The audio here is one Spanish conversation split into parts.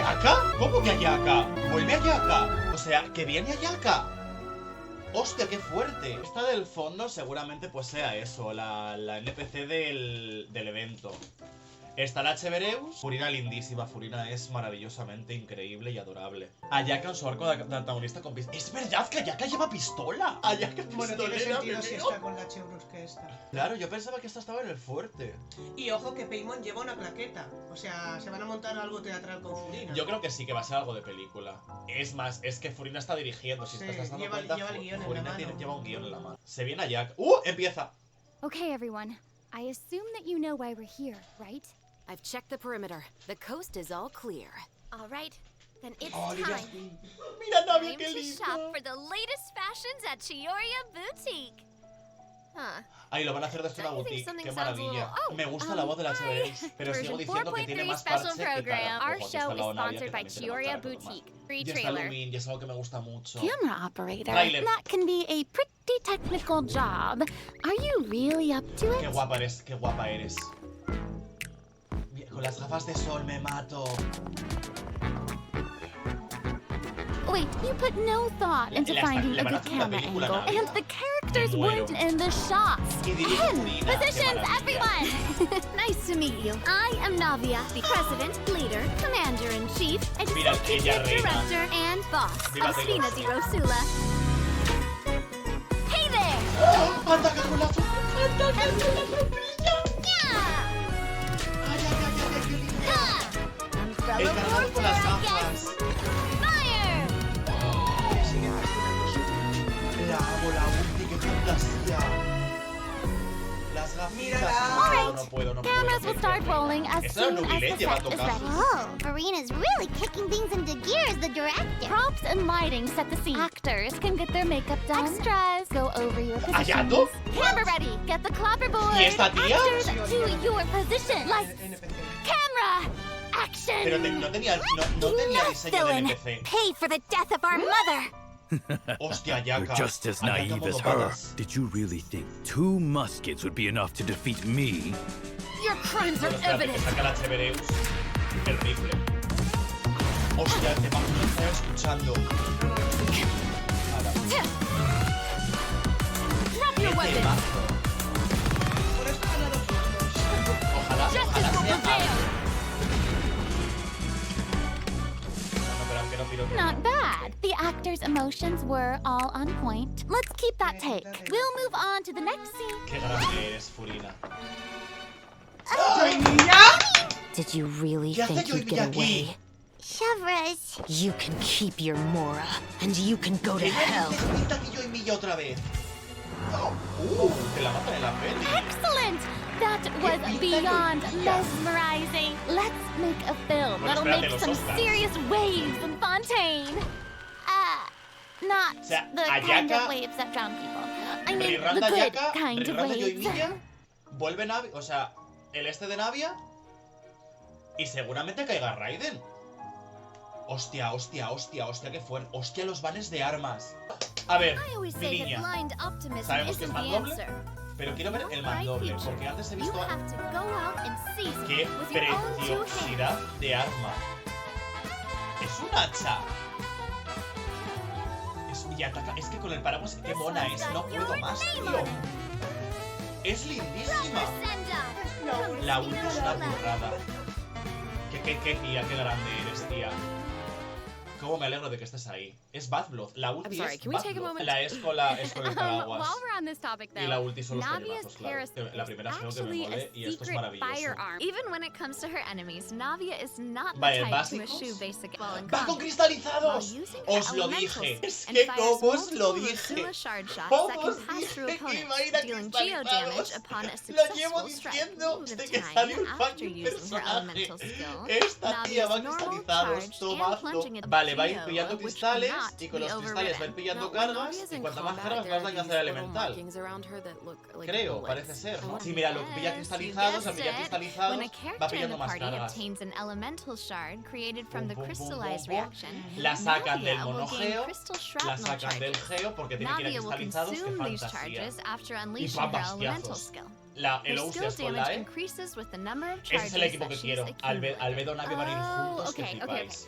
¿Ayaka? ¿Cómo que Ayaka? Vuelve Ayaka. O sea, que viene Ayaka. Hostia, qué fuerte. Esta del fondo seguramente pues sea eso, la NPC del evento. Está la Chevereus. Furina lindísima. Furina es maravillosamente increíble y adorable. Ayaka en su arco de antagonista con pistola. ¡Es verdad que Ayaka lleva pistola! Ayaka es Bueno, tiene pistolera, sentido si está con la Chevereus que esta. Claro, yo pensaba que esta estaba en el fuerte. Y ojo que Paimon lleva una plaqueta. O sea, se van a montar algo teatral con Furina. Yo creo que sí que va a ser algo de película. Es más, es que Furina está dirigiendo. Si te estás dando cuenta, lleva el guión en la Furina mano. lleva un guión en la mano. Se viene Ayaka. Empieza. Okay, everyone. I assume that you know why we're here, right? I've checked the perimeter. The coast is all clear. All right. Then it's Mira, time. mira Navia, Time qué to lindo. shop for the latest fashions at Chiori Boutique. Huh. Ahí lo van a hacer desde una Don't you think boutique. something Qué sounds a little- maravilla. Oh, Me gusta la voz de la hi. Chevereus. Pero sigo Version diciendo que tiene 4.3 más special parche que program. cara. Our Ojo, aquí show está is la Navia, sponsored que by también tiene Chiori más cara que Boutique. Free Y está trailer. Lumin, y es algo que me gusta mucho. Camera operator. Trailer. That can be a pretty technical job. Are you really up to it? Qué guapa eres, qué guapa eres. Con las gafas de sol me mato. Wait, you put no thought into finding a good camera angle, and the characters weren't in the shots. Ken, positions, everyone! Nice to meet you. I am Navia, the president, leader, commander-in-chief, executive director, and boss of Spina di Rosula. Hey there! ¡Ataca con la sombrilla! ¡Ataca con la sombrilla! ¡Ay, ay, ay, ay, qué lindo! El cargador con las gafas. Fire! La amo, la ulti, qué fantasía. Las gafitas. No puedo, no puedo. Cameras will start rolling as Esa soon as Nubile the lleva set is tocado. ready. Oh, Farina's really kicking things into gear as the director. Props and lighting set the scene. Actors can get their makeup done. Extras go over your positions. ¿Ayando? Camera ready. Get the clapperboard. ¿Y esta tía? Actors to your position. Like NPC. camera action. Pero no tenía diseño de NPC. Pay for the death of our mother. Hostia, You're Ayaka. just as Ayaka naive as modo her. patas. Did you really think 2 muskets would be enough to defeat me? Your crimes are Bueno, espérate, que evident. saca la Chevereus el rifle. Hostia, te va a estar escuchando. Ahora. Drop your Qué weapons. temazo. Por esto gana los puntos. Ojalá Justice sea will algo. prevail. No, pero aunque no piro. Not bad. The actors' emotions were all on point. Let's keep that take. We'll move on to the next scene. Qué grande eres, Furina. ¡YOIMIYA! Did you really ¿Qué hace think you'd YOIMIYA get aquí? away? Chavras. You can keep your Mora, and you can go to ¿Qué hell. pinta que YOIMIYA otra vez? Que la matan en la peli. Excellent! That was beyond mesmerizing. Let's make a film Bueno, that'll espérate, make los some Oscars. serious waves in Fontaine. Not O sea, the kind Ayaka- of waves that drown people. I mean, the Rirranda good Ayaka, kind of Rirranda waves. YOIMIYA, vuelve Navia, o sea, el este de Navia, y seguramente caiga Raiden. Hostia, hostia, hostia, hostia, qué fuerte. Hostia, los banes de armas. A ver, I always mi say that niña, blind optimism sabemos que es isn't the mandoble, answer. pero quiero ver el mandoble, porque antes he You visto have to go out and seize it qué with your own 2 hands. preciosidad de arma. Es un hacha. Y ataca, es que con el paraguas, qué mona es, no puedo más, tío. Es lindísima. La ulti es una burrada. Qué tía, qué grande eres, tía. Cómo me alegro de que estés ahí. Es Bad Blood. La ulti I'm sorry, es can we Bad take a Blood. moment? La es con el paraguas. While we're on this topic, though, Y la ulti son los Navia's cañonazos, claro. La primera geo que me actually mole a y esto es secret maravilloso. firearm. Even when it comes to her enemies, Navia is not the Vale, type to básicos. eschew basic ¡Va con combat. cristalizados! While using her Os lo elementals dije. Es and que fires cómo os lo multiple dije. Rosula shard shots ¿Cómo that can os pass through dije que iba a ir a opponents, dealing geo damage cristalizados? upon a Lo llevo successful strike. diciendo Move desde of que time salió el after fucking using her personaje. elemental skill. Esta tía va a Navia's normal, cristalizados, charged, and tomazo. plunging into Vale, va a ir geo, pillando which cristales cannot y con los be cristales va a ir overridden. pillando Now, when cargas Navia's y in cuanto más combat, cargas there más are daño hace these el little elemental. markings around her that look like Creo, bullets. parece ser. Oh, Sí, mira, lo que pilla yes, cristalizados, you al pillar guessed it. cristalizados, When a va character in pillando the más party cargas. obtains an elemental shard created from Pum, the pum, pum, crystallized pum, pum. reaction, La sacan del Navia will gain monogeo, crystal la shrapnel sacan del charges. geo porque tienen que ir a Navia will cristalizados, que consume these fantasía. charges after unleashing van her elemental bastiazos. skill. El Her skill Ousias con damage la E. increases with the number of Ese charges es el equipo that que she's quiero. accumulated. Albedo Navi van a ir juntos, que okay. flipáis.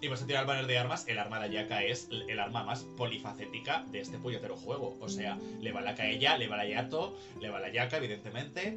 Y vas a tirar el banner de armas. El arma de Ayaka es el arma más polifacética de este puñetero juego. O sea, le va la Kaella, le va la Yato, le va la Ayaka, evidentemente.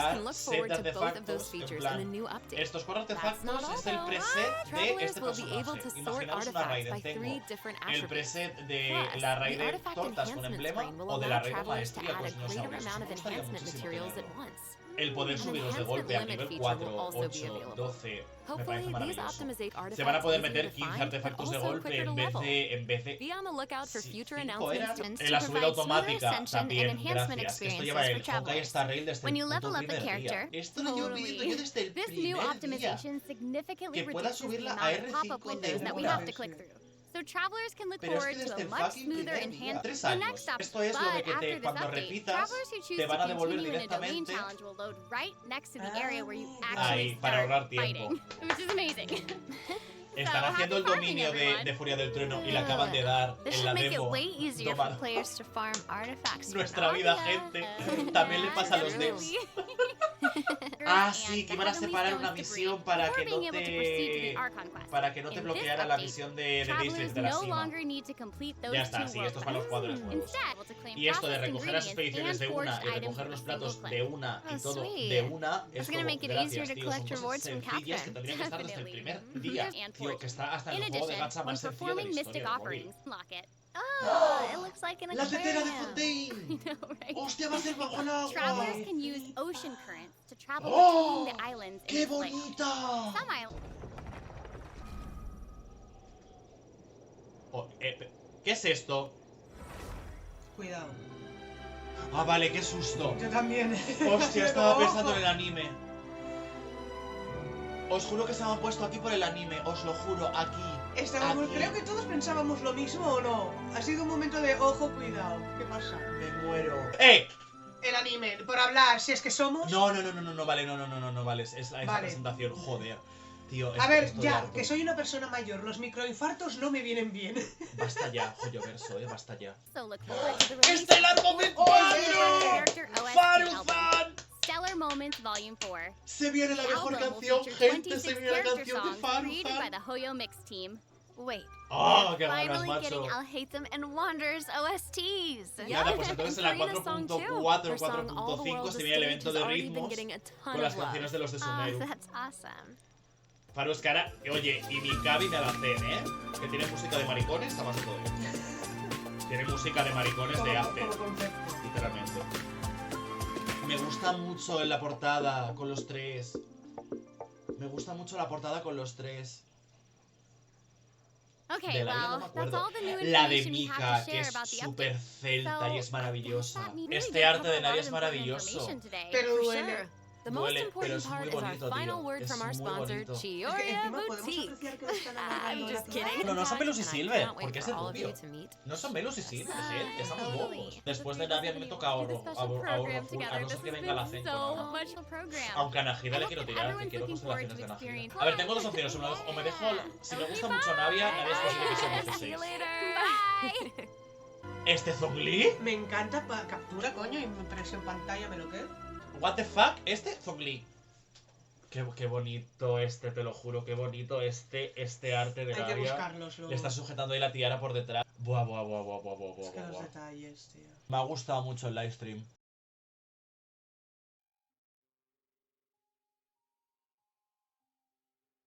crear can look set forward de to both of those artefactos, en features in the plan, new update. estos 4 That's artefactos not es el all, preset de Travelers este will be able to personaje. sort Imaginaos una artifacts Raiden, by tengo 3 different el attributes. preset de Plus, la the Raiden Artifact tortas con Enhancement emblema screen will o de allow la Raiden travelers to maestría add con a los greater dinosaurios. amount of Me gustaría enhancement muchísimo materials at tenerlo. once. el poder subirlos de golpe a nivel 4, 8, 12, me parece maravilloso. Se van a poder meter 15 artefactos de golpe en vez de... Sí, 5 eran. En la subida automática también, gracias. Esto lleva el Honkai Star Rail desde el puto primer día. Esto lo llevo pidiendo yo desde el primer día. Que pueda subirla a R5 de una. So travelers can look Pero es forward que to desde a el much fucking smoother primer día. enhanced 3 the next años. stop. Esto es lo de que But te, after cuando this update, repitas, travelers who choose te van a to devolver continue in a domain directamente challenge will load right next to the area where you Ahí, actually para start ahorrar tiempo. fighting, which is amazing. Están haciendo el dominio de Furia del Trueno y le acaban de dar This en should la make it demo. way easier for Toma. players to farm artifacts. for Nuestra vida, Navia. gente. También le pasa a los devs. Ah, sí, que iban a separar una misión para que no te... Para que no te bloqueara la misión de Daisy de la cima. Ya está, sí, esto es para los jugadores nuevos. Y esto de recoger las expediciones de una y recoger los platos de una y todo de una es como, gracias, tío, son cosas sencillas que tendrían que estar desde el primer día. Tío, que está hasta en el juego de gacha más sencillo de la historia del móvil. Oh, it looks like an ¡La tetera de aquarium. Fontaine! ¡Hostia, va a ser bajo el agua! Travelers can use ocean currents to travel ¡Oh! between the islands in ¡Qué this lake. bonita! Some islands. Oh, ¿qué es esto? Cuidado. Ah, vale, qué susto. Yo también. Hostia, estaba Ojo. pensando en el anime. Os juro que se me ha puesto aquí por el anime, os lo juro, aquí. Estábamos, aquí. creo que todos pensábamos lo mismo o no. Ha sido un momento de ojo, cuidado. ¿Qué pasa? Me muero. ¡Eh! El anime, por hablar, si es que somos. No, vale, no, vale, es la Vale. presentación, joder. Tío, A ver, estoy ya, harto. que soy una persona mayor, los microinfartos no me vienen bien. Basta ya, joyo verso, basta ya. So look forward to the release ¡Estelar Momento! character OST ¡Faru album. fan! Stellar Moments Volume 4. Se viene la The mejor album will canción, feature gente, se 26 viene la character canción de songs Faru created by fan. the Hoyo Mix team. Wait, ¡Oh, qué ganas, finally macho! getting I'll Hate Them and Wanderers OSTs. Nada, pues entonces en la 4.4, 4.5 se viene el evento de ritmos con las canciones de los de Oh, Sumeru. that's awesome. Faru es cara, oye, y mi Cabi me la hacen, ¿eh? Que tiene música de maricones, está más de todo. Tiene música de maricones de after, Como concepto. literalmente. Me gusta mucho en la portada con los tres. Me gusta mucho la portada con los tres. Okay, De la isla no well, me that's acuerdo. all the new La de information we have Mika, to que share es about the súper update. celta y es So, maravillosa. we really Este did arte cover de a lot Navia of es important maravilloso. information today. Pero For duele. sure. The most Duele, pero important es muy part is our bonito, final tío. word Es from our muy sponsor, bonito. Que Chiori encima podemos Boutique. apreciar que le están I'm alargando just la kidding. No, no son Velus y And I Silver, can't wait porque es for el all of rubio. you to meet. No son Velus y Silver, estamos Totally. bobos. Después de Navia me toca ahorro, ahorro full, a no ser que venga la Zen con ahorro. Aunque a Najida le quiero tirar, que quiero constelaciones de Najida. A ver, tengo dos opciones, o me dejo, si me gusta mucho Navia, Navia es posible que sea 16. Bye. ¿Este Zhongli? Me encanta, captura, coño, y impresión pantalla, me lo quedo. What the fuck? ¿Este Zhongli? Qué bonito este, te lo juro, qué bonito este arte de Hay que Navia. buscarlos luego. Le está sujetando ahí la tiara por detrás. Buah. Es que los detalles, tío. Me ha gustado mucho el livestream.